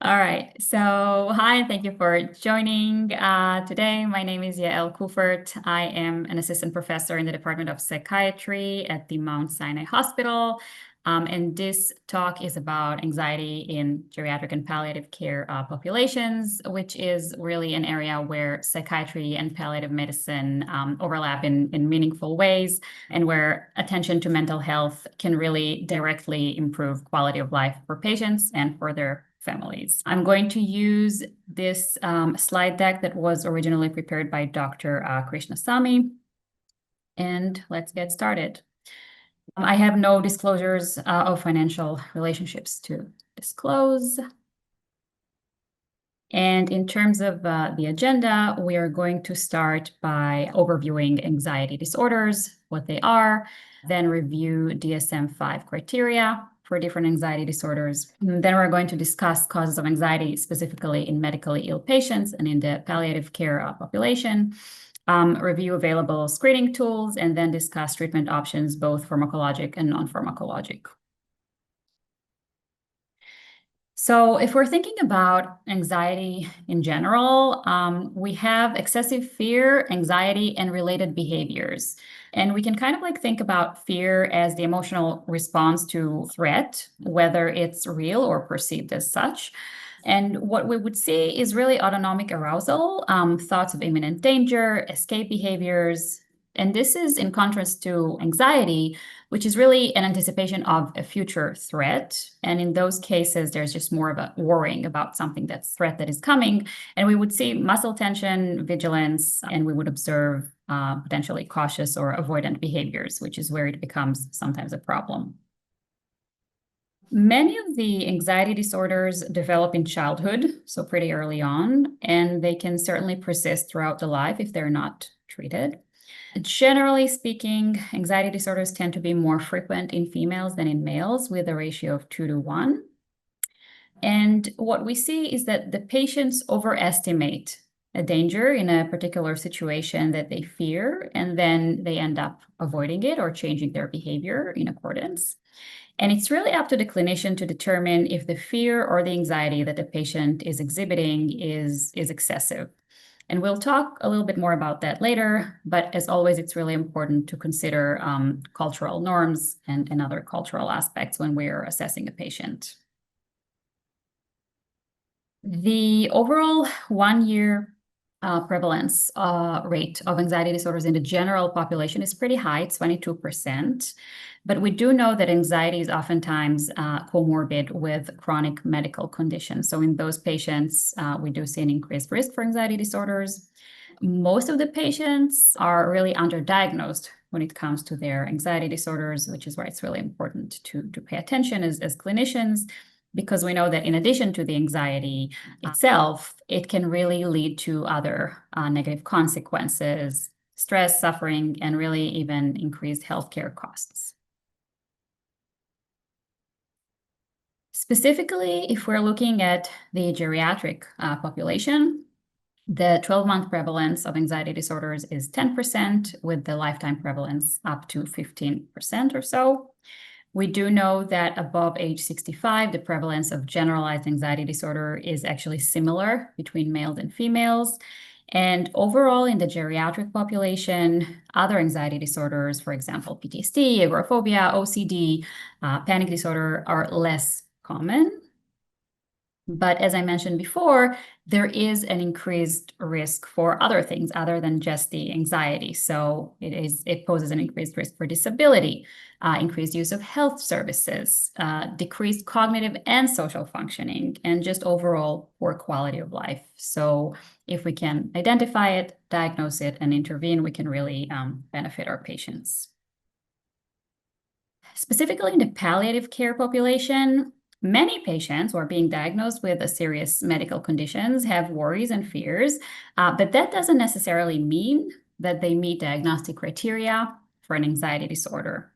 All right. So, hi, thank you for joining today. My name is Yael Kufert. I am an assistant professor in the Department of Psychiatry at the Mount Sinai Hospital. And this talk is about anxiety in geriatric and palliative care populations, which is really an area where psychiatry and palliative medicine overlap in meaningful ways, and where attention to mental health can really directly improve quality of life for patients and for their families. I'm going to use this slide deck that was originally prepared by Dr. Krishnasamy, and let's get started. I have no disclosures of financial relationships to disclose. And in terms of the agenda, we are going to start by overviewing anxiety disorders, what they are, then review DSM-5 criteria for different anxiety disorders. And then we're going to discuss causes of anxiety, specifically in medically ill patients and in the palliative care population, review available screening tools, and then discuss treatment options, both pharmacologic and non-pharmacologic. So if we're thinking about anxiety in general, we have excessive fear, anxiety, and related behaviors. And we can kind of like think about fear as the emotional response to threat, whether it's real or perceived as such. And what we would see is really autonomic arousal, thoughts of imminent danger, escape behaviors. And this is in contrast to anxiety, which is really an anticipation of a future threat. And in those cases, there's just more of a worrying about something threat that is coming. And we would see muscle tension, vigilance, and we would observe potentially cautious or avoidant behaviors, which is where it becomes sometimes a problem. Many of the anxiety disorders develop in childhood, so pretty early on, and they can certainly persist throughout the life if they're not treated. Generally speaking, anxiety disorders tend to be more frequent in females than in males, with a ratio of 2 to 1. And what we see is that the patients overestimate a danger in a particular situation that they fear, and then they end up avoiding it or changing their behavior in accordance. And it's really up to the clinician to determine if the fear or the anxiety that the patient is exhibiting is excessive. And we'll talk a little bit more about that later, but as always, it's really important to consider cultural norms and other cultural aspects when we're assessing a patient. The overall 1-year prevalence rate of anxiety disorders in the general population is pretty high, it's 22%. But we do know that anxiety is oftentimes comorbid with chronic medical conditions. So in those patients, we do see an increased risk for anxiety disorders. Most of the patients are really underdiagnosed when it comes to their anxiety disorders, which is why it's really important to pay attention as clinicians, because we know that in addition to the anxiety itself, it can really lead to other negative consequences, stress, suffering, and really even increased healthcare costs. Specifically, if we're looking at the geriatric population, the 12-month prevalence of anxiety disorders is 10%, with the lifetime prevalence up to 15% or so. We do know that above age 65, the prevalence of generalized anxiety disorder is actually similar between males and females. And overall, in the geriatric population, other anxiety disorders, for example, PTSD, agoraphobia, OCD, panic disorder, are less common. But as I mentioned before, there is an increased risk for other things other than just the anxiety. So it poses an increased risk for disability, increased use of health services, decreased cognitive and social functioning, and just overall poor quality of life. So if we can identify it, diagnose it, and intervene, we can really benefit our patients. Specifically in the palliative care population, many patients who are being diagnosed with a serious medical conditions have worries and fears, but that doesn't necessarily mean that they meet diagnostic criteria for an anxiety disorder.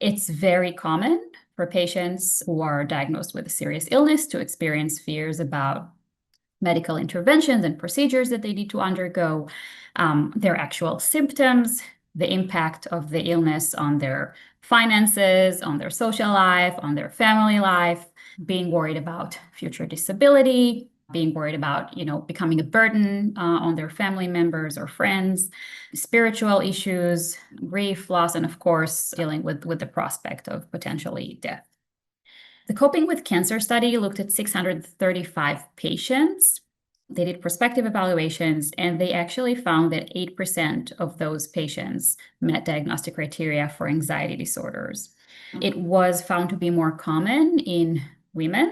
It's very common for patients who are diagnosed with a serious illness to experience fears about medical interventions and procedures that they need to undergo, their actual symptoms, the impact of the illness on their finances, on their social life, on their family life. being worried about future disability, being worried about, becoming a burden on their family members or friends, spiritual issues, grief, loss, and of course, dealing with the prospect of potentially death. The Coping with Cancer study looked at 635 patients. They did prospective evaluations, and they actually found that 8% of those patients met diagnostic criteria for anxiety disorders. It was found to be more common in women,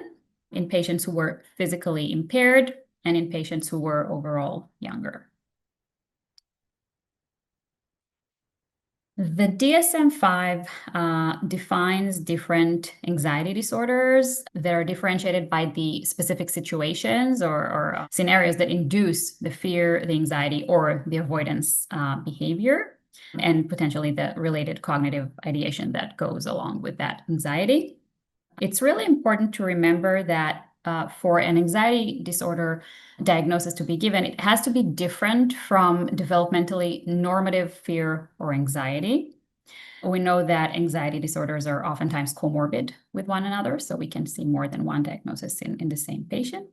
in patients who were physically impaired, and in patients who were overall younger. The DSM-5 defines different anxiety disorders that are differentiated by the specific situations or scenarios that induce the fear, the anxiety, or the avoidance behavior, and potentially the related cognitive ideation that goes along with that anxiety. It's really important to remember that for an anxiety disorder diagnosis to be given, it has to be different from developmentally normative fear or anxiety. We know that anxiety disorders are oftentimes comorbid with one another, so we can see more than one diagnosis in the same patient.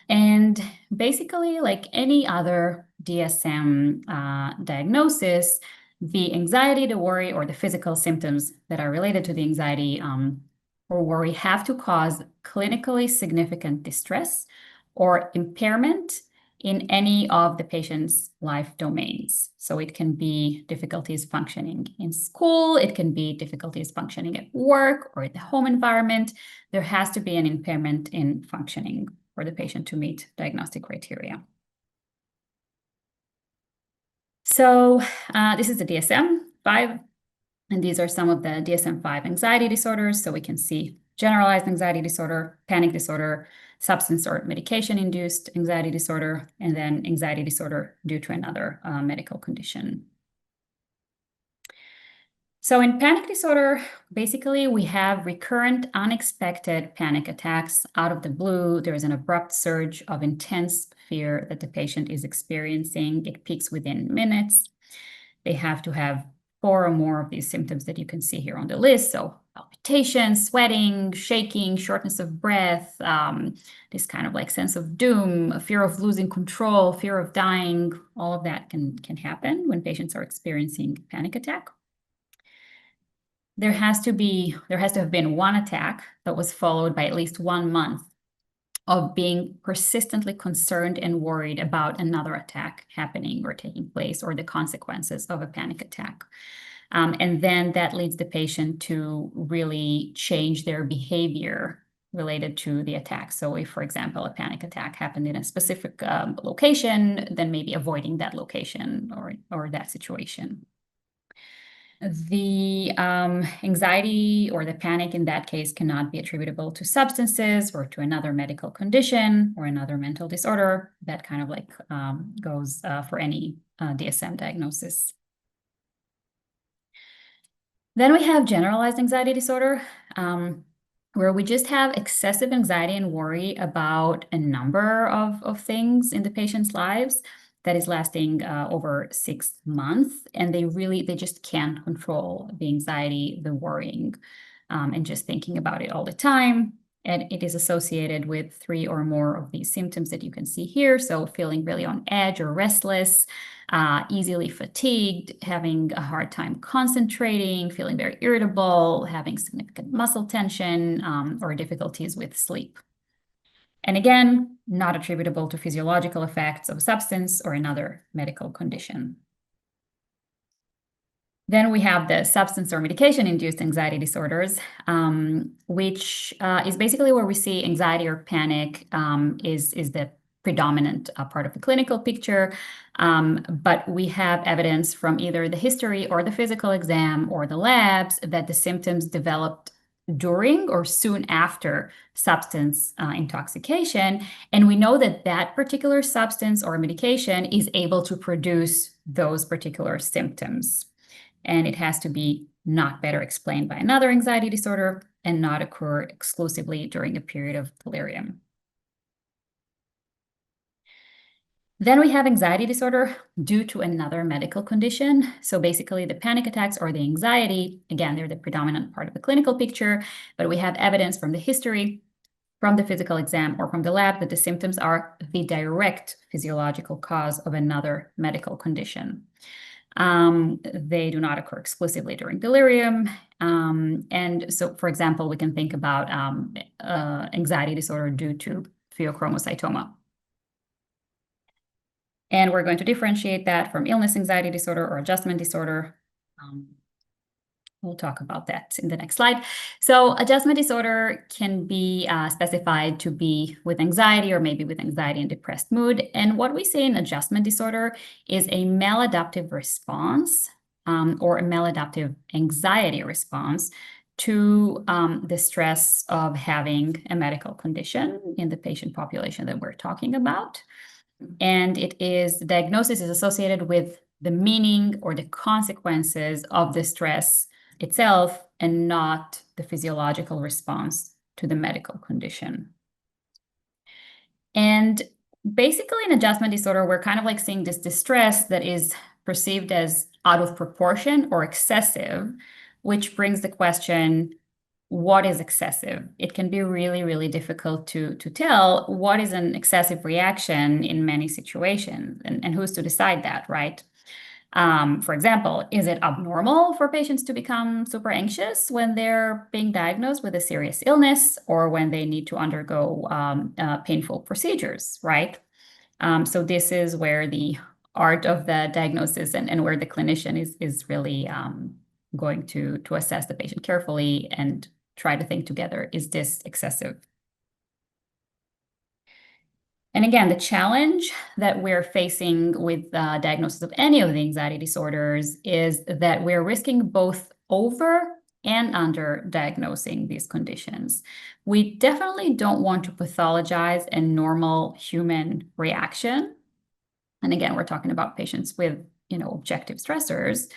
And basically, like any other DSM diagnosis, the anxiety, the worry, or the physical symptoms that are related to the anxiety or worry have to cause clinically significant distress or impairment in any of the patient's life domains. So it can be difficulties functioning in school, it can be difficulties functioning at work or in the home environment. There has to be an impairment in functioning for the patient to meet diagnostic criteria. So this is the DSM-5, and these are some of the DSM-5 anxiety disorders. So we can see generalized anxiety disorder, panic disorder, substance or medication-induced anxiety disorder, and then anxiety disorder due to another medical condition. So in panic disorder, basically we have recurrent unexpected panic attacks out of the blue. There is an abrupt surge of intense fear that the patient is experiencing. It peaks within minutes. They have to have 4 or more of these symptoms that you can see here on the list. So palpitations, sweating, shaking, shortness of breath, this kind of like sense of doom, a fear of losing control, fear of dying, all of that can happen when patients are experiencing a panic attack. There has to have been one attack that was followed by at least 1 month of being persistently concerned and worried about another attack happening or taking place or the consequences of a panic attack. And then that leads the patient to really change their behavior related to the attack. So if, for example, a panic attack happened in a specific location, then maybe avoiding that location or that situation. The anxiety or the panic in that case cannot be attributable to substances or to another medical condition or another mental disorder. That kind of like goes for any DSM diagnosis. Then we have generalized anxiety disorder, where we just have excessive anxiety and worry about a number of things in the patient's lives that is lasting over 6 months, and they just can't control the anxiety, the worrying, and just thinking about it all the time. And it is associated with 3 or more of these symptoms that you can see here. So feeling really on edge or restless, easily fatigued, having a hard time concentrating, feeling very irritable, having significant muscle tension, or difficulties with sleep. And again, not attributable to physiological effects of substance or another medical condition. Then we have the substance or medication-induced anxiety disorders, which is basically where we see anxiety or panic is the predominant part of the clinical picture. But we have evidence from either the history or the physical exam or the labs that the symptoms developed during or soon after substance intoxication. And we know that that particular substance or medication is able to produce those particular symptoms. And it has to be not better explained by another anxiety disorder and not occur exclusively during a period of delirium. Then we have anxiety disorder due to another medical condition. So basically the panic attacks or the anxiety, again, they're the predominant part of the clinical picture, but we have evidence from the history from the physical exam or from the lab that the symptoms are the direct physiological cause of another medical condition. They do not occur exclusively during delirium. And so, for example, we can think about anxiety disorder due to pheochromocytoma. And we're going to differentiate that from illness anxiety disorder or adjustment disorder. We'll talk about that in the next slide. So adjustment disorder can be specified to be with anxiety or maybe with anxiety and depressed mood. And what we say in adjustment disorder is a maladaptive response or a maladaptive anxiety response to the stress of having a medical condition in the patient population that we're talking about. And the diagnosis is associated with the meaning or the consequences of the stress itself and not the physiological response to the medical condition. And basically in adjustment disorder, we're kind of like seeing this distress that is perceived as out of proportion or excessive, which brings the question, what is excessive? It can be really, really difficult to tell what is an excessive reaction in many situations and who's to decide that, right? For example, is it abnormal for patients to become super anxious when they're being diagnosed with a serious illness or when they need to undergo painful procedures, right? So this is where the art of the diagnosis and where the clinician is really going to assess the patient carefully and try to think together, is this excessive? And again, the challenge that we're facing with the diagnosis of any of the anxiety disorders is that we're risking both over and under diagnosing these conditions. We definitely don't want to pathologize a normal human reaction. And again, we're talking about patients with, objective stressors.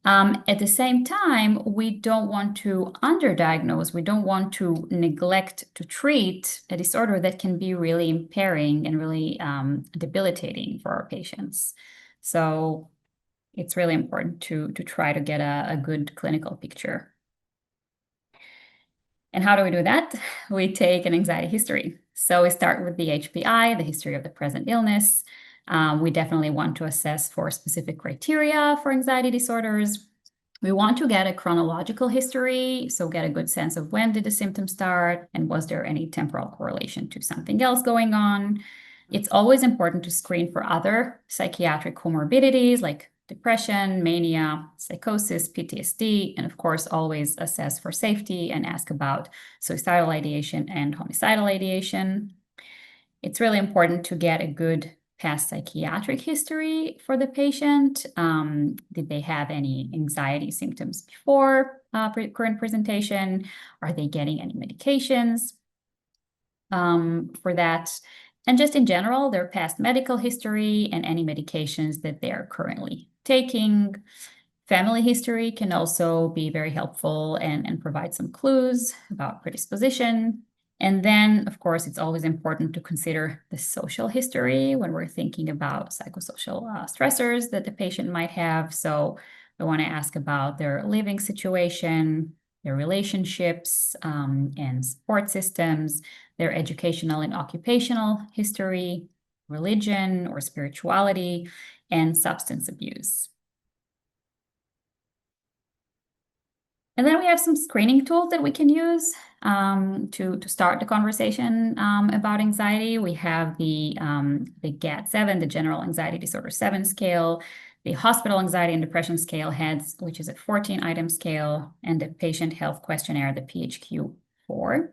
At the same time, we don't want to underdiagnose. We don't want to neglect to treat a disorder that can be really impairing and really debilitating for our patients. So it's really important to try to get a good clinical picture. And how do we do that? We take an anxiety history. So we start with the HPI, the history of the present illness. We definitely want to assess for specific criteria for anxiety disorders. We want to get a chronological history, so get a good sense of when did the symptoms start and was there any temporal correlation to something else going on. It's always important to screen for other psychiatric comorbidities like depression, mania, psychosis, PTSD, and of course, always assess for safety and ask about suicidal ideation and homicidal ideation. It's really important to get a good past psychiatric history for the patient. Did they have any anxiety symptoms before current presentation? Are they getting any medications for that? And just in general, their past medical history and any medications that they are currently taking. Family history can also be very helpful and provide some clues about predisposition. And then, of course, it's always important to consider the social history when we're thinking about psychosocial stressors that the patient might have. So I want to ask about their living situation, their relationships and support systems, their educational and occupational history, religion or spirituality, and substance abuse. And then we have some screening tools that we can use to start the conversation about anxiety. We have the GAD-7, the General Anxiety Disorder 7 scale, the Hospital Anxiety and Depression Scale HEADS, which is a 14-item scale, and the Patient Health Questionnaire, the PHQ-4.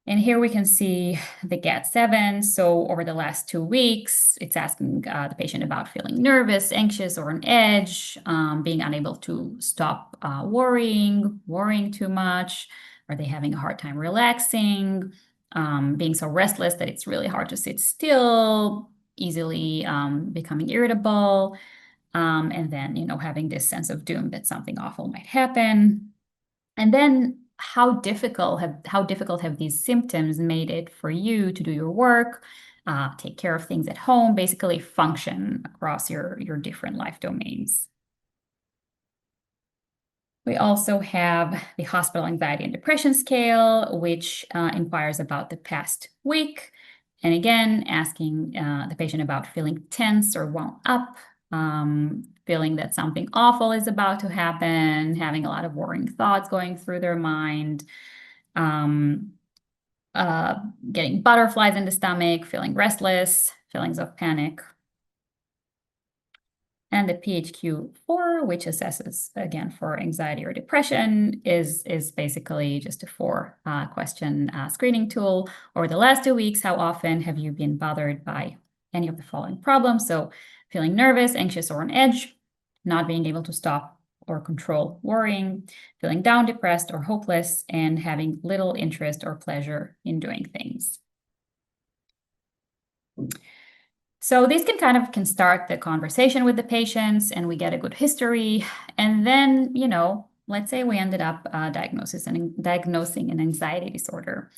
And here we can see the GAD-7. So over the last 2 weeks, it's asking the patient about feeling nervous, anxious, or on edge, being unable to stop worrying too much. Are they having a hard time relaxing, being so restless that it's really hard to sit still, easily becoming irritable, and then, having this sense of doom that something awful might happen. And then how difficult have these symptoms made it for you to do your work, take care of things at home, basically function across your different life domains? We also have the Hospital Anxiety and Depression Scale, which inquires about the past week. And again, asking the patient about feeling tense or wound up, feeling that something awful is about to happen, having a lot of worrying thoughts going through their mind, getting butterflies in the stomach, feeling restless, feelings of panic. And the PHQ-4, which assesses, again, for anxiety or depression, is basically just a four-question screening tool. Over the last 2 weeks, how often have you been bothered by any of the following problems? So feeling nervous, anxious, or on edge, not being able to stop or control worrying, feeling down, depressed, or hopeless, and having little interest or pleasure in doing things. So these can start the conversation with the patients, and we get a good history. And then, let's say we ended up diagnosing an anxiety disorder.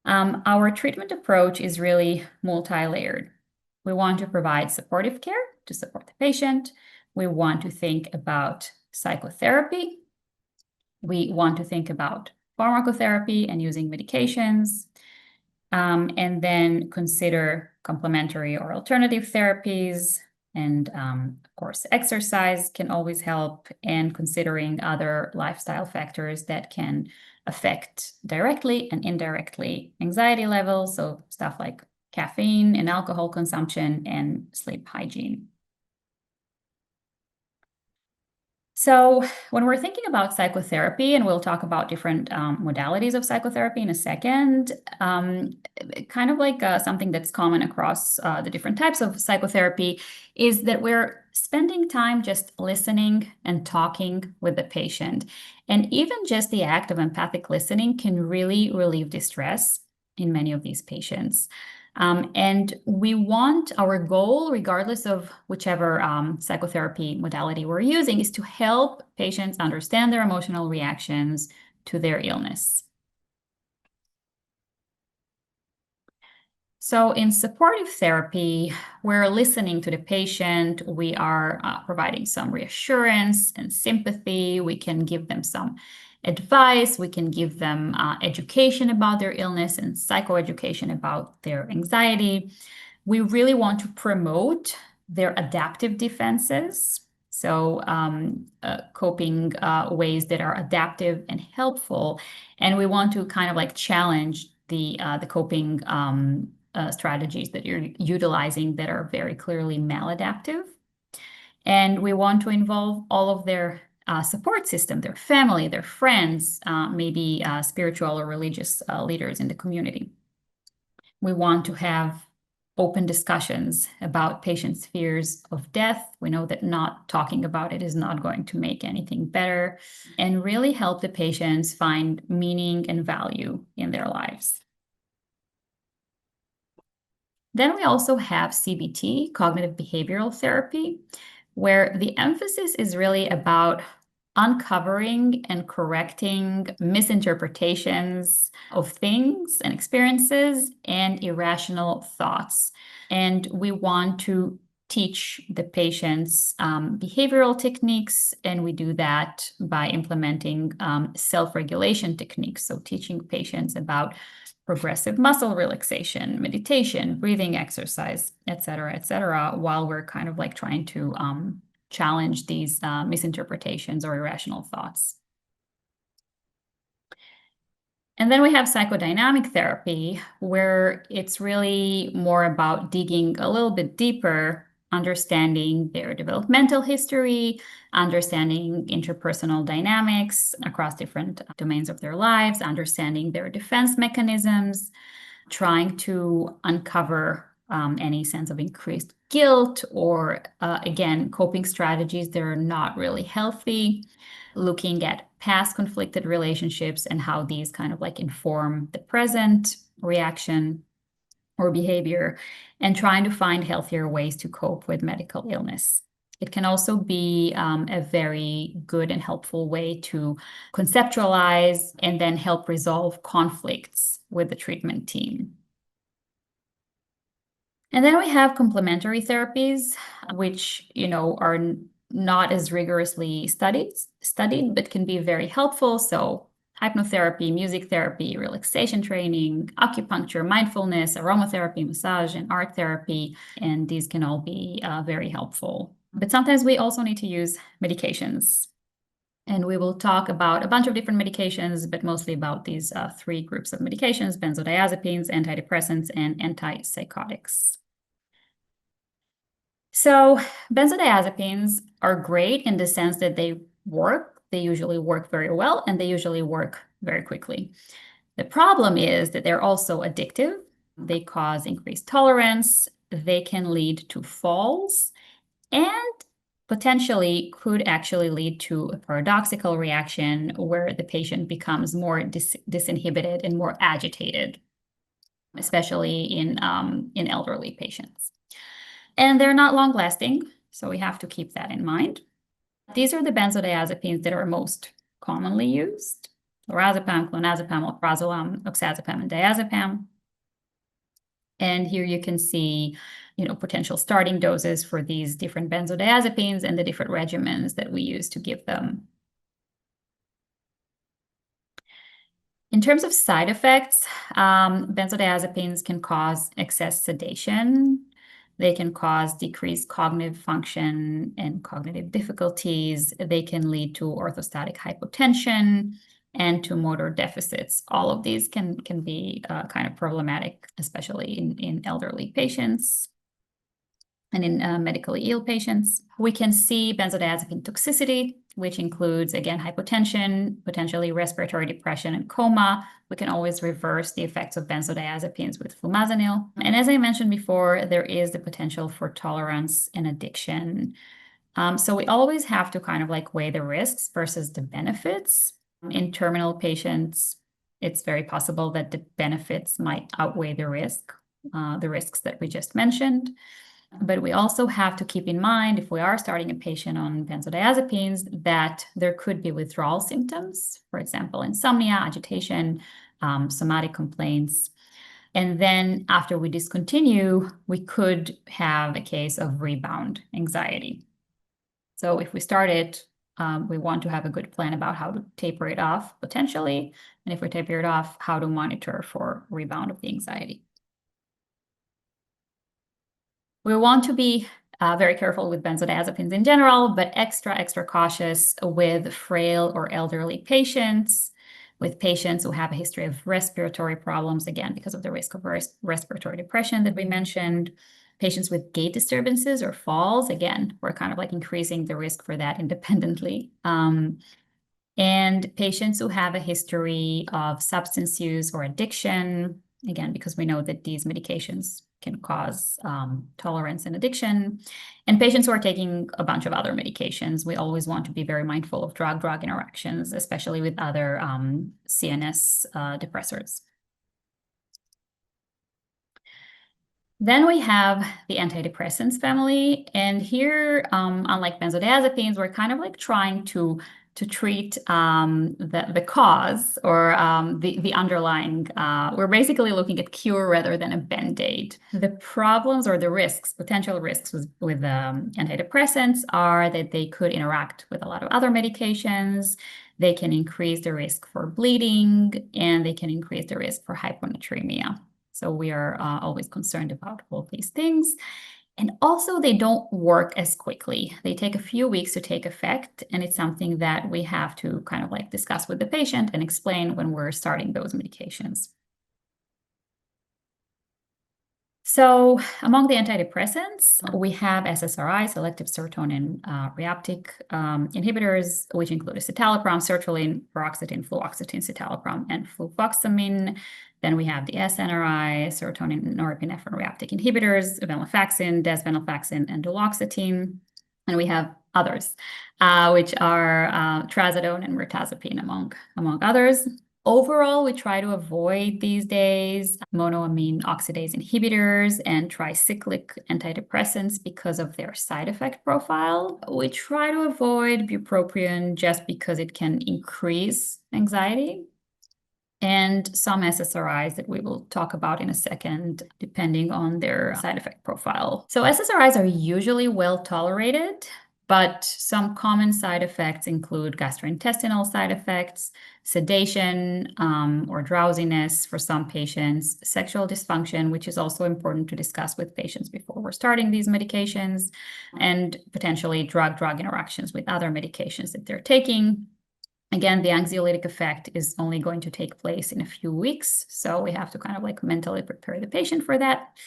Our treatment approach is really multi-layered. We want to provide supportive care to support the patient. We want to think about psychotherapy. We want to think about pharmacotherapy and using medications. And then consider complementary or alternative therapies. And of course, exercise can always help, and considering other lifestyle factors that can affect directly and indirectly anxiety levels. So stuff like caffeine and alcohol consumption and sleep hygiene. So when we're thinking about psychotherapy, and we'll talk about different modalities of psychotherapy in a second, kind of like something that's common across the different types of psychotherapy is that we're spending time just listening and talking with the patient. And even just the act of empathic listening can really relieve distress in many of these patients. And we want our goal, regardless of whichever psychotherapy modality we're using, is to help patients understand their emotional reactions to their illness. So in supportive therapy, we're listening to the patient. We are providing some reassurance and sympathy. We can give them some advice. We can give them education about their illness and psychoeducation about their anxiety. We really want to promote their adaptive defenses. So coping ways that are adaptive and helpful. And we want to kind of like challenge the coping strategies that you're utilizing that are very clearly maladaptive. And we want to involve all of their support system, their family, their friends, maybe spiritual or religious leaders in the community. We want to have open discussions about patients' fears of death. We know that not talking about it is not going to make anything better, and really help the patients find meaning and value in their lives. Then we also have CBT, cognitive behavioral therapy, where the emphasis is really about uncovering and correcting misinterpretations of things and experiences and irrational thoughts. And we want to teach the patients behavioral techniques, and we do that by implementing self-regulation techniques. So teaching patients about progressive muscle relaxation, meditation, breathing exercise, et cetera, while we're kind of like trying to challenge these misinterpretations or irrational thoughts. And then we have psychodynamic therapy, where it's really more about digging a little bit deeper, understanding their developmental history, understanding interpersonal dynamics across different domains of their lives, understanding their defense mechanisms, trying to uncover any sense of increased guilt or, again, coping strategies that are not really healthy, looking at past conflicted relationships and how these kind of like inform the present reaction or behavior, and trying to find healthier ways to cope with medical illness. It can also be a very good and helpful way to conceptualize and then help resolve conflicts with the treatment team. And then we have complementary therapies, which, are not as rigorously studied, but can be very helpful. So hypnotherapy, music therapy, relaxation training, acupuncture, mindfulness, aromatherapy, massage, and art therapy. And these can all be very helpful. But sometimes we also need to use medications. And we will talk about a bunch of different medications, but mostly about these three groups of medications: benzodiazepines, antidepressants, and antipsychotics. So benzodiazepines are great in the sense that they work. They usually work very well, and they usually work very quickly. The problem is that they're also addictive. They cause increased tolerance. They can lead to falls, and potentially could actually lead to a paradoxical reaction where the patient becomes more disinhibited and more agitated, especially in elderly patients. And they're not long-lasting, so we have to keep that in mind. These are the benzodiazepines that are most commonly used: lorazepam, clonazepam, alprazolam, oxazepam, and diazepam. And here you can see, potential starting doses for these different benzodiazepines and the different regimens that we use to give them. In terms of side effects, benzodiazepines can cause excess sedation. They can cause decreased cognitive function and cognitive difficulties. They can lead to orthostatic hypotension and to motor deficits. All of these can be kind of problematic, especially in elderly patients and in medically ill patients. We can see benzodiazepine toxicity, which includes, again, hypotension, potentially respiratory depression, and coma. We can always reverse the effects of benzodiazepines with flumazenil. And as I mentioned before, there is the potential for tolerance and addiction. So we always have to kind of weigh the risks versus the benefits. In terminal patients, it's very possible that the benefits might outweigh the risks that we just mentioned. But we also have to keep in mind, if we are starting a patient on benzodiazepines, that there could be withdrawal symptoms, for example, insomnia, agitation, somatic complaints. And then after we discontinue, we could have a case of rebound anxiety. So if we start it, we want to have a good plan about how to taper it off potentially. And if we taper it off, how to monitor for rebound of the anxiety. We want to be very careful with benzodiazepines in general, but extra cautious with frail or elderly patients, with patients who have a history of respiratory problems, again, because of the risk of respiratory depression that we mentioned, patients with gait disturbances or falls. Again, we're kind of increasing the risk for that independently. And patients who have a history of substance use or addiction, again, because we know that these medications can cause tolerance and addiction. And patients who are taking a bunch of other medications, we always want to be very mindful of drug-drug interactions, especially with other CNS depressors. Then we have the antidepressants family. And here, unlike benzodiazepines, we're kind of trying to treat the cause or the underlying. We're basically looking at cure rather than a band-aid. The problems or the risks, potential risks with antidepressants are that they could interact with a lot of other medications. They can increase the risk for bleeding, and they can increase the risk for hyponatremia. So we are always concerned about all these things. And also, they don't work as quickly. They take a few weeks to take effect, and it's something that we have to kind of discuss with the patient and explain when we're starting those medications. So among the antidepressants, we have SSRI, selective serotonin reuptake inhibitors, which include citalopram, sertraline, paroxetine, fluoxetine, citalopram, and fluvoxamine. Then we have the SNRI, serotonin norepinephrine reuptake inhibitors, venlafaxine, desvenlafaxine, and duloxetine. And we have others, which are trazodone and mirtazapine, among others. Overall, we try to avoid these days monoamine oxidase inhibitors and tricyclic antidepressants because of their side effect profile. We try to avoid bupropion just because it can increase anxiety, and some SSRIs that we will talk about in a second, depending on their side effect profile. So SSRIs are usually well tolerated, But some common side effects include gastrointestinal side effects, sedation or drowsiness for some patients, sexual dysfunction, which is also important to discuss with patients before we're starting these medications, and potentially drug-drug interactions with other medications that they're taking. Again, the anxiolytic effect is only going to take place in a few weeks, so we have to kind of like mentally prepare the patient for that.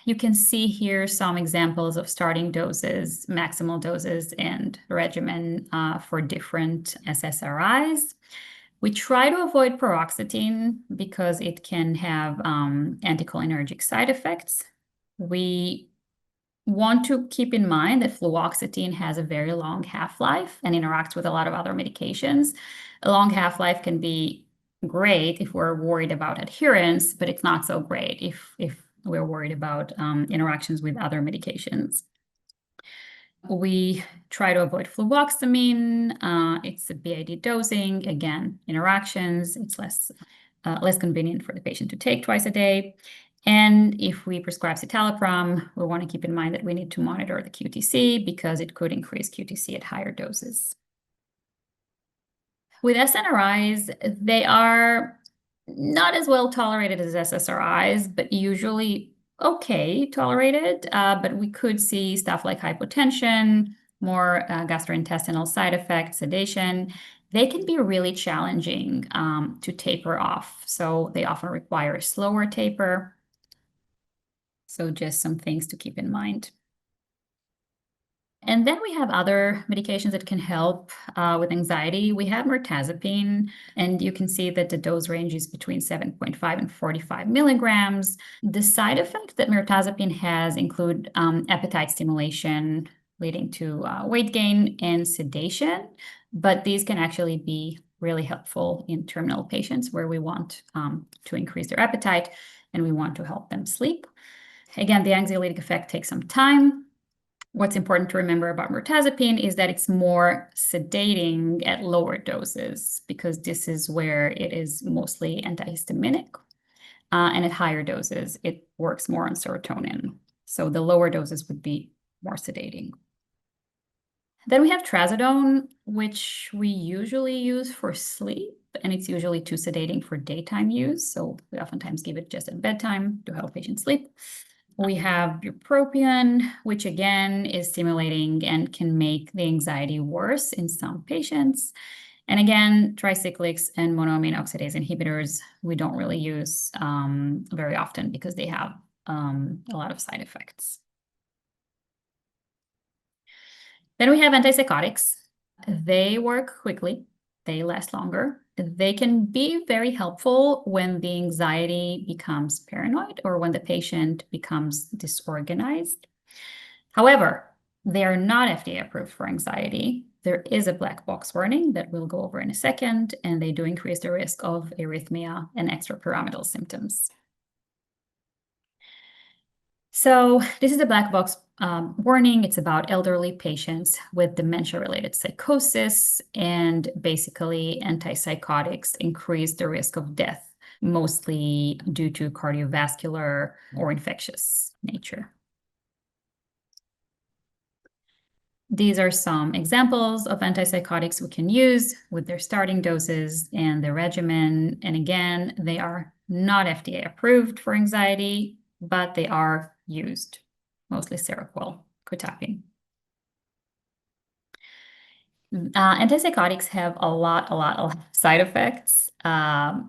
You can see here some examples of starting doses, maximal doses, and regimen for different SSRIs. We try to avoid paroxetine because it can have anticholinergic side effects. We want to keep in mind that fluoxetine has a very long half-life and interacts with a lot of other medications. A long half-life can be great if we're worried about adherence, but it's not so great if we're worried about interactions with other medications. We try to avoid fluvoxamine. It's a BID dosing. Again, interactions, it's less convenient for the patient to take twice a day. And if we prescribe citalopram, we want to keep in mind that we need to monitor the QTC because it could increase QTC at higher doses. With SNRIs, they are not as well tolerated as SSRIs, but usually okay tolerated. But we could see stuff like hypotension, more gastrointestinal side effects, sedation. They can be really challenging to taper off. So they often require a slower taper. So just some things to keep in mind. And then we have other medications that can help with anxiety. We have mirtazapine, and you can see that the dose range is between 7.5 and 45 milligrams. The side effects that mirtazapine has include appetite stimulation, leading to weight gain and sedation, but these can actually be really helpful in terminal patients where we want to increase their appetite and we want to help them sleep. Again, the anxiolytic effect takes some time. What's important to remember about mirtazapine is that it's more sedating at lower doses because this is where it is mostly antihistaminic. And at higher doses, it works more on serotonin. So the lower doses would be more sedating. Then we have trazodone, which we usually use for sleep, and it's usually too sedating for daytime use. So we oftentimes give it just at bedtime to help patients sleep. We have bupropion, which again is stimulating and can make the anxiety worse in some patients. And again, tricyclics and monoamine oxidase inhibitors, we don't really use very often because they have a lot of side effects. Then we have antipsychotics. They work quickly. They last longer. They can be very helpful when the anxiety becomes paranoid or when the patient becomes disorganized. However, they are not FDA approved for anxiety. There is a black box warning that we'll go over in a second, and they do increase the risk of arrhythmia and extrapyramidal symptoms. So this is a black box warning. It's about elderly patients with dementia-related psychosis, and basically antipsychotics increase the risk of death, mostly due to cardiovascular or infectious nature. These are some examples of antipsychotics we can use with their starting doses and their regimen. And again, they are not FDA approved for anxiety, but they are used, mostly Seroquel, quetiapine. Antipsychotics have a lot of side effects: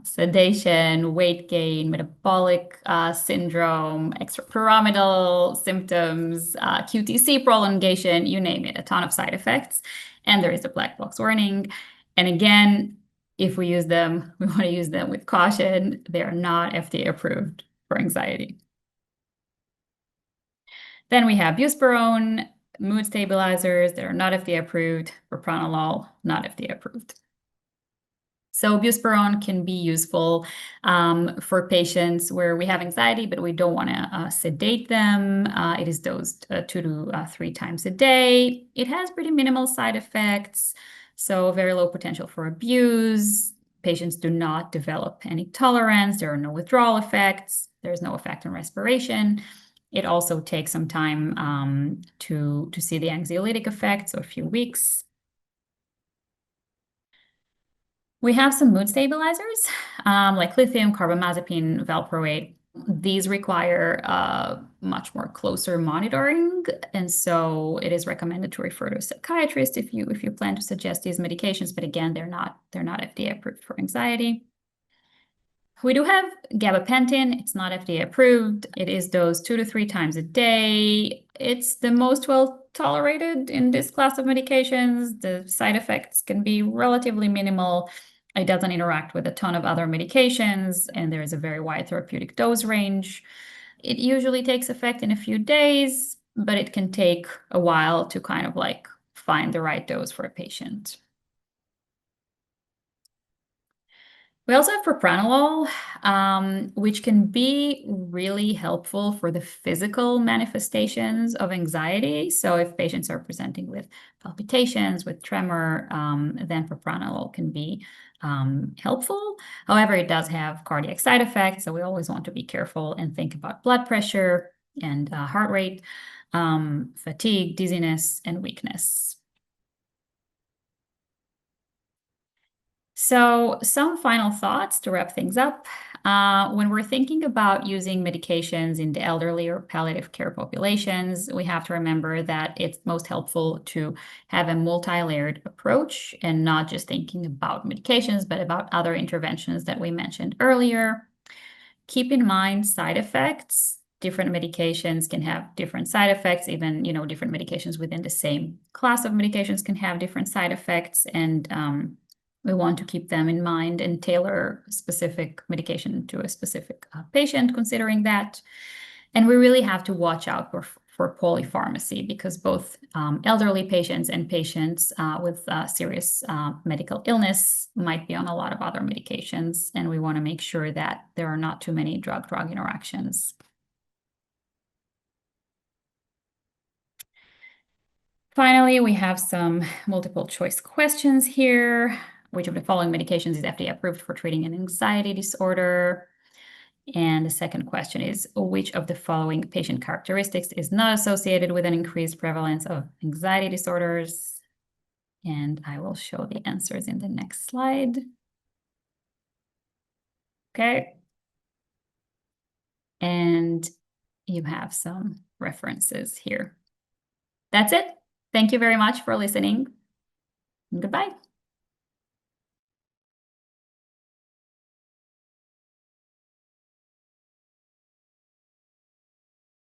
sedation, weight gain, metabolic syndrome, extrapyramidal symptoms, QTC prolongation, you name it, a ton of side effects. And there is a black box warning. And again, if we use them, we want to use them with caution. They are not FDA approved for anxiety. Then we have buspirone, mood stabilizers that are not FDA approved, propranolol, not FDA approved. So buspirone can be useful for patients where we have anxiety, but we don't want to sedate them. It is dosed 2 to 3 times a day. It has pretty minimal side effects, so very low potential for abuse. Patients do not develop any tolerance. There are no withdrawal effects. There's no effect on respiration. It also takes some time to see the anxiolytic effects, so a few weeks. We have some mood stabilizers, like lithium, carbamazepine, valproate. These require much more closer monitoring, and so it is recommended to refer to a psychiatrist if you plan to suggest these medications. But again, they're not FDA approved for anxiety. We do have gabapentin. It's not FDA approved. It is dosed 2 to 3 times a day. It's the most well tolerated in this class of medications. The side effects can be relatively minimal. It doesn't interact with a ton of other medications, and there is a very wide therapeutic dose range. It usually takes effect in a few days, but it can take a while to kind of like find the right dose for a patient. We also have propranolol, which can be really helpful for the physical manifestations of anxiety. So if patients are presenting with palpitations, with tremor, then propranolol can be helpful. However, it does have cardiac side effects, so we always want to be careful and think about blood pressure and heart rate, fatigue, dizziness, and weakness. So some final thoughts to wrap things up. When we're thinking about using medications in the elderly or palliative care populations, we have to remember that it's most helpful to have a multi-layered approach and not just thinking about medications, but about other interventions that we mentioned earlier. Keep in mind side effects. Different medications can have different side effects. Even, different medications within the same class of medications can have different side effects, and we want to keep them in mind and tailor specific medication to a specific patient, considering that. And we really have to watch out for polypharmacy, because both elderly patients and patients with serious medical illness might be on a lot of other medications, and we want to make sure that there are not too many drug-drug interactions. Finally, we have some multiple choice questions here. Which of the following medications is FDA approved for treating an anxiety disorder? And the second question is, which of the following patient characteristics is not associated with an increased prevalence of anxiety disorders? And I will show the answers in the next slide. Okay. And you have some references here. That's it. Thank you very much for listening. Goodbye.